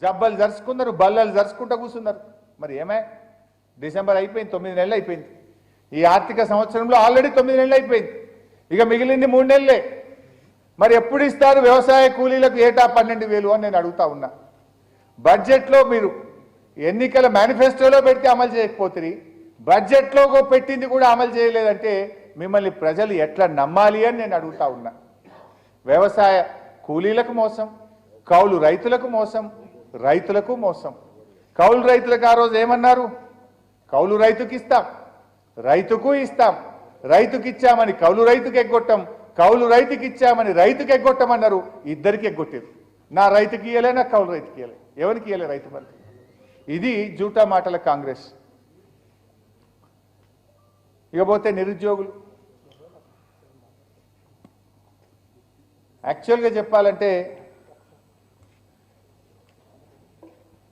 జబ్బలు జరుచుకున్నారు, బల్లలు జరుచుకుంటూ కూర్చున్నారు. మరి ఏమే డిసెంబర్ అయిపోయింది, 9 నెలలు అయిపోయింది. ఈ ఆర్థిక సంవత్సరంలో ఆల్రెడీ 9 నెలలు అయిపోయింది. ఇక మిగిలింది 3 నెలలే. మరి ఎప్పుడు ఇస్తారు వ్యవసాయ కూలీలకు ఏటా 12,000 అని నేను అడుగుతా ఉన్నా. బడ్జెట్లో మీరు ఎన్నికల మేనిఫెస్టోలో పెడితే అమలు చేయకపోతే బడ్జెట్లో పెట్టింది కూడా అమలు చేయలేదంటే మిమ్మల్ని ప్రజలు ఎట్లా నమ్మాలి అని నేను అడుగుతా ఉన్నా. వ్యవసాయ కూలీలకు మోసం, కౌలు రైతులకు మోసం, రైతులకు మోసం. కౌలు రైతులకు ఆ రోజు ఏమన్నారు? కౌలు రైతుకి ఇస్తాం, రైతుకు ఇస్తాం, రైతుకి ఇచ్చామని కౌలు రైతుకి ఎగ్గొట్టాం, కౌలు రైతుకి ఇచ్చామని రైతుకి ఎగ్గొట్టమన్నారు. ఇద్దరికి ఎగ్గొట్టారు. నా రైతుకి ఇయ్యలే, నా కౌలు రైతుకి ఇయ్యలే. ఎవరికి ఇయ్యలే రైతు బంధు? ఇది జూటా మాటల కాంగ్రెస్. ఇకపోతే నిరుద్యోగులు, యాక్చువల్గా చెప్పాలంటే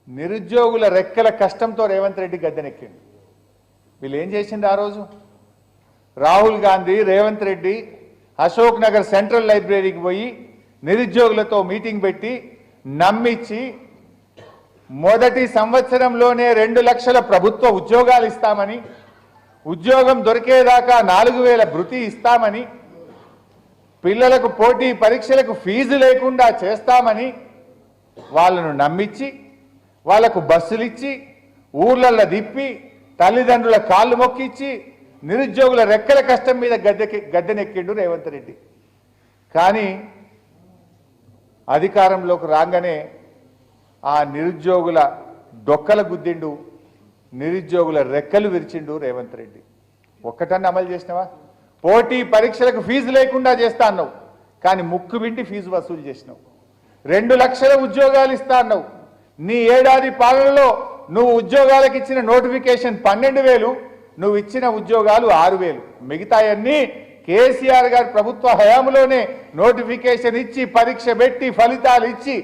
నిరుద్యోగుల రెక్కల కష్టంతో రేవంత్ రెడ్డి గద్దెనెక్కింది. వీళ్ళు ఏం చేసింది ఆ రోజు? రాహుల్ గాంధీ, రేవంత్ రెడ్డి అశోక్ నగర్ సెంట్రల్ లైబ్రరీకి పోయి నిరుద్యోగులతో మీటింగ్ పెట్టి నమ్మించి మొదటి సంవత్సరంలోనే 2 లక్షల ప్రభుత్వ ఉద్యోగాలు ఇస్తామని, ఉద్యోగం దొరికేదాకా 4,000 భృతి ఇస్తామని, పిల్లలకు పోటీ పరీక్షలకు ఫీజు లేకుండా చేస్తామని వాళ్ళను నమ్మించి వాళ్లకు బస్సులు ఇచ్చి ఊర్లల్లో తిప్పి తల్లిదండ్రుల కాళ్ళు మొక్కిచ్చి నిరుద్యోగుల రెక్కల కష్టం మీద గద్దెనెక్కిండు రేవంత్ రెడ్డి. కానీ అధికారంలోకి రాగానే ఆ నిరుద్యోగుల డొక్కల గుద్దిండు, నిరుద్యోగుల రెక్కలు విరిచిండు రేవంత్ రెడ్డి. ఒక్కటన్నా అమలు చేసినావా? పోటీ పరీక్షలకు ఫీజు లేకుండా చేస్తా అన్నావు, కానీ ముక్కు వింటి ఫీజు వసూలు చేసినావు. 2 లక్షల ఉద్యోగాలు ఇస్తా అన్నావు. నీ ఏడాది పాలనలో నువ్వు ఉద్యోగాలకు ఇచ్చిన నోటిఫికేషన్ 12,000, నువ్వు ఇచ్చిన ఉద్యోగాలు 6,000. మిగతాయన్నీ కేసీఆర్ గారి ప్రభుత్వ హయాంలోనే నోటిఫికేషన్ ఇచ్చి పరీక్ష పెట్టి ఫలితాలు ఇచ్చి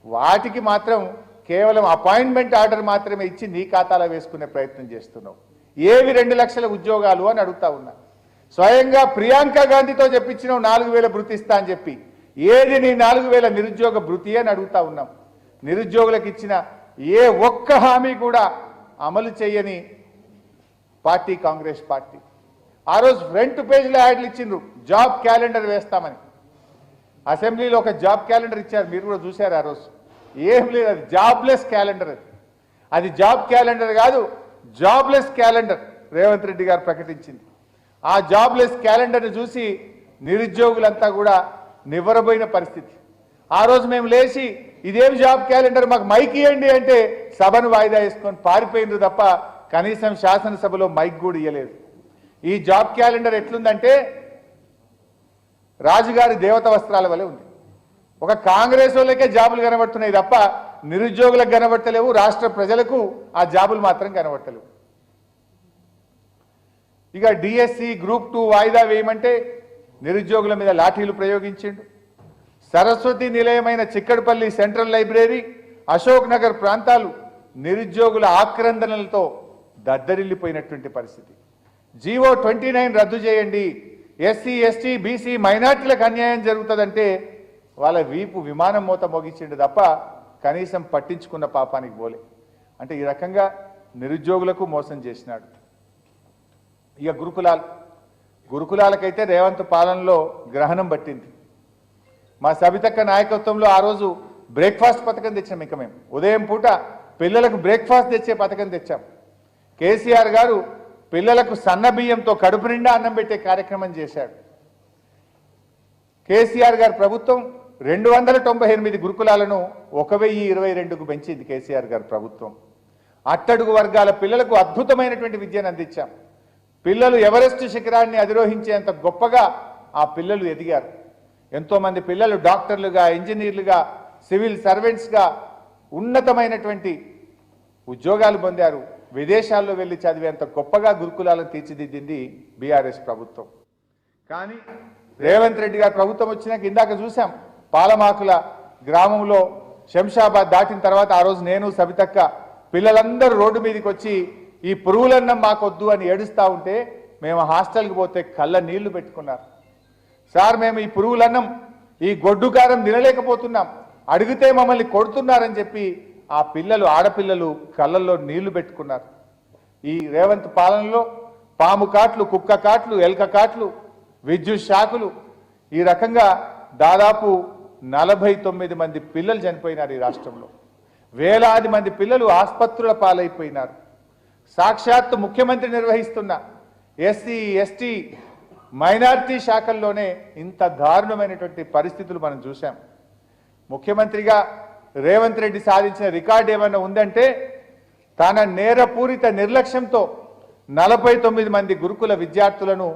వాటికి మాత్రం కేవలం అపాయింట్మెంట్ ఆర్డర్ మాత్రమే ఇచ్చి నీ ఖాతాలో వేసుకునే ప్రయత్నం చేస్తున్నావు. ఏవి 2 లక్షల ఉద్యోగాలు అని అడుగుతా ఉన్నా. స్వయంగా ప్రియాంక గాంధీతో చెప్పించినావు 4,000 భృతి ఇస్తా అని చెప్పి. ఏది నీ 4,000 నిరుద్యోగ భృతి అని అడుగుతా ఉన్నాం. నిరుద్యోగులకు ఇచ్చిన ఏ ఒక్క హామీ కూడా అమలు చేయని పార్టీ కాంగ్రెస్ పార్టీ. ఆ రోజు ఫ్రంట్ పేజ్లో యాడ్లు ఇచ్చిండ్రు, జాబ్ క్యాలెండర్ వేస్తామని. అసెంబ్లీలో ఒక జాబ్ క్యాలెండర్ ఇచ్చారు, మీరు కూడా చూశారు. ఆ రోజు ఏం లేదు, అది జాబ్లెస్ క్యాలెండర్. అది జాబ్ క్యాలెండర్ కాదు, జాబ్లెస్ క్యాలెండర్ రేవంత్ రెడ్డి గారు ప్రకటించింది. ఆ జాబ్లెస్ క్యాలెండర్ని చూసి నిరుద్యోగులంతా కూడా నివ్వరబోయిన పరిస్థితి. ఆ రోజు మేము లేచి ఇదేం జాబ్ క్యాలెండర్, మాకు మైక్ ఇవ్వండి అంటే సభను వాయిదా వేసుకొని పారిపోయిండ్రు తప్ప కనీసం శాసనసభలో మైక్ కూడా ఇవ్వలేదు. ఈ జాబ్ క్యాలెండర్ ఎట్లుందంటే రాజుగారి దేవత వస్త్రాల వలె ఉంది. ఒక కాంగ్రెస్ వాళ్ళకే జాబులు కనబడుతున్నాయి తప్ప నిరుద్యోగులకు కనబడతలేవు, రాష్ట్ర ప్రజలకు ఆ జాబులు మాత్రం కనబడతలేవు. ఇక డిఎస్సి గ్రూప్ 2 వాయిదా వేయమంటే నిరుద్యోగుల మీద లాఠీలు ప్రయోగించిండు. సరస్వతి నిలయమైన చిక్కడపల్లి సెంట్రల్ లైబ్రరీ, అశోక్ నగర్ ప్రాంతాలు నిరుద్యోగుల ఆక్రందనలతో దద్దరిల్లిపోయినటువంటి పరిస్థితి. జీవో 29 రద్దు చేయండి, ఎస్సీ ఎస్టీ బీసీ మైనార్టీలకు అన్యాయం జరుగుతుందంటే వాళ్ళ వీపు విమానం మోత మోగించిండు తప్ప కనీసం పట్టించుకున్న పాపానికి పోలే. అంటే ఈ రకంగా నిరుద్యోగులకు మోసం చేసినాడు. ఇక గురుకులాలకైతే రేవంత్ పాలనలో గ్రహణం పట్టింది. మా సబితక్క నాయకత్వంలో ఆ రోజు బ్రేక్ఫాస్ట్ పథకం తెచ్చాం. ఇక మేము ఉదయం పూట పిల్లలకు బ్రేక్ఫాస్ట్ తెచ్చే పథకం తెచ్చాం. కేసీఆర్ గారు పిల్లలకు సన్న బియ్యంతో కడుపు నిండా అన్నం పెట్టే కార్యక్రమం చేశాడు. కేసీఆర్ గారి ప్రభుత్వం 298 గురుకులాలను 1,022కు పెంచింది కేసీఆర్ గారి ప్రభుత్వం. అట్టడుగు వర్గాల పిల్లలకు అద్భుతమైనటువంటి విద్యను అందించాం. పిల్లలు ఎవరెస్ట్ శిఖరాన్ని అధిరోహించేంత గొప్పగా ఆ పిల్లలు ఎదిగారు. ఎంతోమంది పిల్లలు డాక్టర్లుగా, ఇంజనీర్లుగా, సివిల్ సర్వెంట్స్గా ఉన్నతమైనటువంటి ఉద్యోగాలు పొందారు. విదేశాల్లో వెళ్ళి చదివేంత గొప్పగా గురుకులాలను తీర్చిదిద్దింది బీఆర్ఎస్ ప్రభుత్వం. కానీ రేవంత్ రెడ్డి గారి ప్రభుత్వం వచ్చినాక ఇందాక చూసాం, పాలమాకుల గ్రామంలో శంషాబాద్ దాటిన తర్వాత ఆ రోజు నేను సబితక్క పిల్లలందరూ రోడ్డు మీదకి వచ్చి ఈ పురుగులన్నం మాకొద్దు అని ఏడుస్తూ ఉంటే మేము హాస్టల్కి పోతే కళ్ళ నీళ్లు పెట్టుకున్నారు. సార్ మేము ఈ పురుగులన్నం, ఈ గొడ్డు కారం తినలేకపోతున్నాం, అడిగితే మమ్మల్ని కొడుతున్నారని చెప్పి ఆ పిల్లలు ఆడపిల్లలు కళ్ళల్లో నీళ్లు పెట్టుకున్నారు. ఈ రేవంత్ పాలనలో పాము కాట్లు, కుక్క కాట్లు, ఎల్క కాట్లు, విద్యుత్ షాకులు, ఈ రకంగా దాదాపు 49 మంది పిల్లలు చనిపోయినారు. ఈ రాష్ట్రంలో వేలాది మంది పిల్లలు ఆసుపత్రుల పాలైపోయినారు. సాక్షాత్తు ముఖ్యమంత్రి నిర్వహిస్తున్న ఎస్సీ, ఎస్టీ, మైనారిటీ శాఖల్లోనే ఇంత దారుణమైనటువంటి పరిస్థితులు మనం చూసాం. ముఖ్యమంత్రిగా రేవంత్ రెడ్డి సాధించిన రికార్డు ఏమైనా ఉందంటే తన నేరపూరిత నిర్లక్ష్యంతో 49 మంది గురుకుల విద్యార్థులను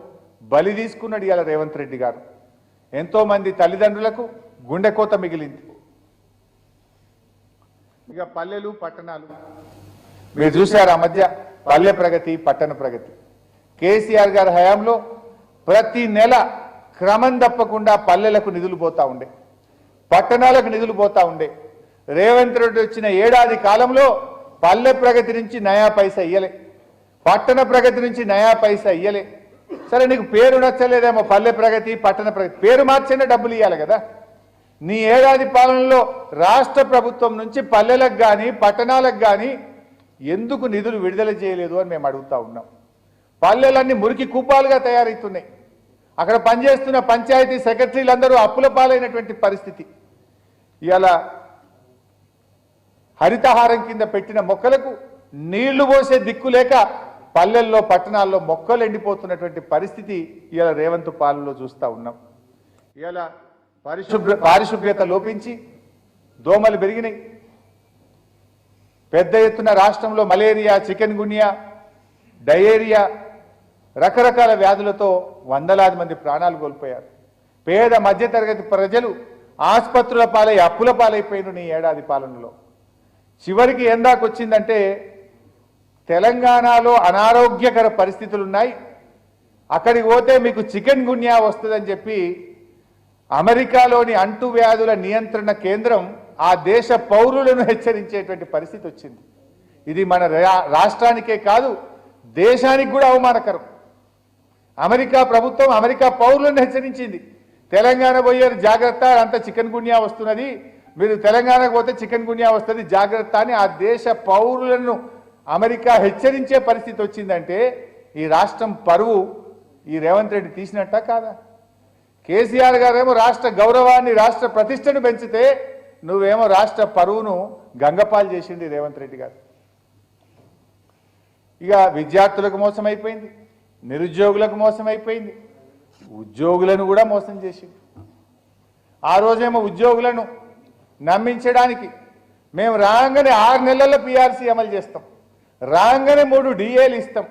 బలి తీసుకున్నాడు ఇవాళ రేవంత్ రెడ్డి గారు. ఎంతో మంది తల్లిదండ్రులకు గుండెకోత మిగిలింది. ఇక పల్లెలు పట్టణాలు మీరు చూశారు ఆ మధ్య పల్లె ప్రగతి, పట్టణ ప్రగతి. కేసీఆర్ గారి హయాంలో ప్రతి నెల క్రమం తప్పకుండా పల్లెలకు నిధులు పోతా ఉండే, పట్టణాలకు నిధులు పోతా ఉండే. రేవంత్ రెడ్డి వచ్చిన ఏడాది కాలంలో పల్లె ప్రగతి నుంచి నయా పైసా ఇయ్యలే, పట్టణ ప్రగతి నుంచి నయా పైసా ఇయ్యలే. సరే నీకు పేరు నచ్చలేదేమో పల్లె ప్రగతి, పట్టణ ప్రగతి, పేరు మార్చిన డబ్బులు ఇవ్వాలి కదా. నీ ఏడాది పాలనలో రాష్ట్ర ప్రభుత్వం నుంచి పల్లెలకు కానీ పట్టణాలకు కానీ ఎందుకు నిధులు విడుదల చేయలేదు అని మేము అడుగుతా ఉన్నాం. పల్లెలన్నీ మురికి కూపాలుగా తయారవుతున్నాయి. అక్కడ పనిచేస్తున్న పంచాయతీ సెక్రటరీలందరూ అప్పుల పాలైనటువంటి పరిస్థితి. ఇవాళ హరితహారం కింద పెట్టిన మొక్కలకు నీళ్లు పోసే దిక్కు లేక పల్లెల్లో పట్టణాల్లో మొక్కలు ఎండిపోతున్నటువంటి పరిస్థితి ఇవాళ రేవంత్ పాలనలో చూస్తూ ఉన్నాం. ఇవాళ పారిశుభ్రత లోపించి దోమలు పెరిగినాయి. పెద్ద ఎత్తున రాష్ట్రంలో మలేరియా, చికెన్ గున్యా, డయేరియా, రకరకాల వ్యాధులతో వందలాది మంది ప్రాణాలు కోల్పోయారు. పేద మధ్యతరగతి ప్రజలు ఆసుపత్రుల పాలై అప్పుల పాలైపోయిన నీ ఏడాది పాలనలో. చివరికి ఎందాకొచ్చిందంటే తెలంగాణలో అనారోగ్యకర పరిస్థితులు ఉన్నాయి, అక్కడికి పోతే మీకు చికెన్ గున్యా వస్తుందని చెప్పి అమెరికాలోని అంటువ్యాధుల నియంత్రణ కేంద్రం ఆ దేశ పౌరులను హెచ్చరించేటువంటి పరిస్థితి వచ్చింది. ఇది మన రాష్ట్రానికే కాదు దేశానికి కూడా అవమానకరం. అమెరికా ప్రభుత్వం అమెరికా పౌరులను హెచ్చరించింది, తెలంగాణ పోయారు జాగ్రత్త, అంత చికెన్ గున్యా వస్తున్నది, మీరు తెలంగాణకు పోతే చికెన్ గున్యా వస్తుంది జాగ్రత్త అని ఆ దేశ పౌరులను అమెరికా హెచ్చరించే పరిస్థితి వచ్చిందంటే ఈ రాష్ట్రం పరువు ఈ రేవంత్ రెడ్డి తీసినట్ట కాదా? కేసీఆర్ గారేమో రాష్ట్ర గౌరవాన్ని, రాష్ట్ర ప్రతిష్టను పెంచితే నువ్వేమో రాష్ట్ర పరువును గంగపాలు చేసింది రేవంత్ రెడ్డి గారు. ఇక విద్యార్థులకు మోసం అయిపోయింది, నిరుద్యోగులకు మోసం అయిపోయింది, ఉద్యోగులను కూడా మోసం చేసింది. ఆ రోజేమో ఉద్యోగులను నమ్మించడానికి మేము రాగానే 6 నెలల పిఆర్సీ అమలు చేస్తాం, రాగానే 3 డిఏలు ఇస్తాం,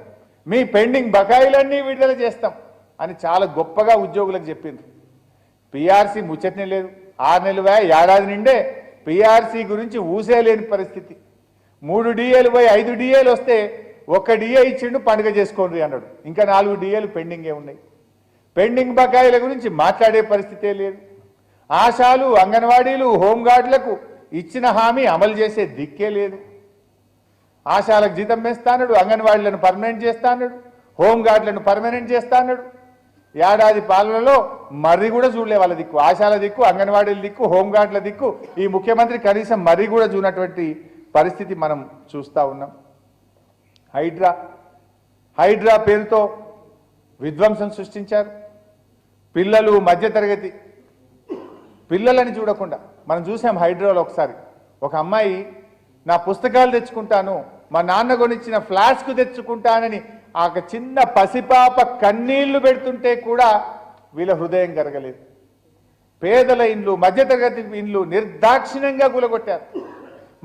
మీ పెండింగ్ బకాయిలన్నీ విడుదల చేస్తాం అని చాలా గొప్పగా ఉద్యోగులకు చెప్పింది. పిఆర్సీ ముచ్చటనే లేదు. 6 నెలలు ఏడాది నిండే పిఆర్సీ గురించి ఊసేలేని పరిస్థితి. 3 డిఏలు పోయి 5 డిఏలు వస్తే 1 డిఏ ఇచ్చిండు, పండుగ చేసుకోండి అన్నాడు. ఇంకా 4 డిఏలు పెండింగే ఉన్నాయి. పెండింగ్ బకాయిల గురించి మాట్లాడే పరిస్థితే లేదు. ఆశాలు, అంగన్వాడీలు, హోంగార్డులకు ఇచ్చిన హామీ అమలు చేసే దిక్కే లేదు. ఆశాలకు జీతం వేస్తాడు, అంగన్వాడీలను పర్మనెంట్ చేస్తాడు, హోంగార్డులను పర్మనెంట్ చేస్తాడు. ఏడాది పాలనలో మర్రి కూడా చూడలే వాళ్ళ దిక్కు, ఆశాల దిక్కు, అంగన్వాడీల దిక్కు, హోంగార్డుల దిక్కు. ఈ ముఖ్యమంత్రి కనీసం మర్రి కూడా చూనటువంటి పరిస్థితి మనం చూస్తూ ఉన్నాం. హైడ్రా పేరుతో విధ్వంసం సృష్టించారు. పిల్లలు, మధ్యతరగతి పిల్లలని చూడకుండా మనం చూసాం. హైడ్రాలో ఒకసారి ఒక అమ్మాయి నా పుస్తకాలు తెచ్చుకుంటాను, మా నాన్న కొనిచ్చిన ఫ్లాస్క్ తెచ్చుకుంటానని ఆ చిన్న పసిపాప కన్నీళ్లు పెడుతుంటే కూడా వీళ్ళ హృదయం కరగలేదు. పేదల ఇండ్లు, మధ్యతరగతి ఇండ్లు నిర్దాక్షిణ్యంగా కూలగొట్టారు.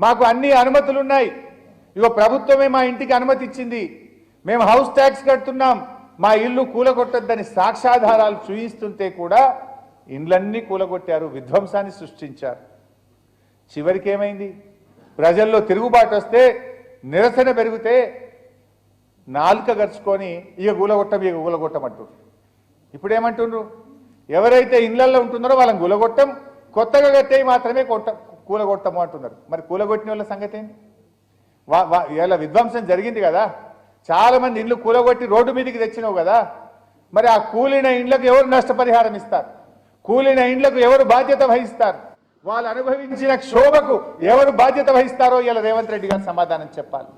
మాకు అన్ని అనుమతులున్నాయి, ఇగో ప్రభుత్వమే మా ఇంటికి అనుమతి ఇచ్చింది, మేము హౌస్ ట్యాక్స్ కడుతున్నాం, మా ఇల్లు కూలగొట్టొద్దని సాక్ష్యాధారాలు చూయిస్తుంటే కూడా ఇండ్లన్నీ కూలగొట్టారు, విధ్వంసాన్ని సృష్టించారు. చివరికి ఏమైంది? ప్రజల్లో తిరుగుబాటు వస్తే, నిరసన పెరిగితే నాలుక గరుచుకొని ఇక కూలగొట్టమంటారు. ఇప్పుడు ఏమంటున్నారు? ఎవరైతే ఇళ్లల్లో ఉంటున్నారో వాళ్ళని కూలగొట్టం, కొత్తగా కట్టేవి మాత్రమే కూలగొట్టము అంటున్నారు. మరి కూలగొట్టిన వాళ్ళ సంగతి ఏంటి? ఇలా విధ్వంసం జరిగింది కదా, చాలా మంది ఇండ్లు కూలగొట్టి రోడ్డు మీదకి తెచ్చినావు కదా, మరి ఆ కూలిన ఇండ్లకు ఎవరు నష్టపరిహారం ఇస్తారు? కూలిన ఇండ్లకు ఎవరు బాధ్యత వహిస్తారు? వాళ్ళు అనుభవించిన క్షోభకు ఎవరు బాధ్యత వహిస్తారో ఇలా రేవంత్ రెడ్డి గారు సమాధానం చెప్పాలి.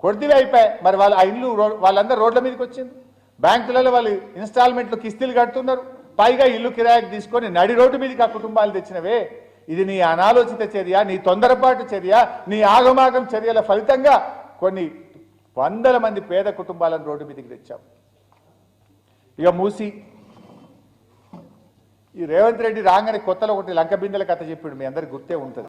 కొద్దివే అయిపోయాయి మరి వాళ్ళ ఆ ఇల్లు వాళ్ళందరూ రోడ్ల మీదకి వచ్చింది. బ్యాంకులలో వాళ్ళు ఇన్స్టాల్మెంట్లు కిస్తీలు కడుతున్నారు. పైగా ఇల్లు కిరాయికి తీసుకొని నడి రోడ్డు మీదకి ఆ కుటుంబాలు తెచ్చినవే. ఇది నీ అనాలోచిత చర్య, నీ తొందరపాటు చర్య, నీ ఆగమాగం చర్యల ఫలితంగా కొన్ని వందల మంది పేద కుటుంబాలను రోడ్డు మీదకి తెచ్చాం. ఇక మూసి ఈ రేవంత్ రెడ్డి రాగానే కొత్తలో ఒకటి లంక బిందెల కథ చెప్పాడు, మీ అందరికి గుర్తే ఉంటుంది.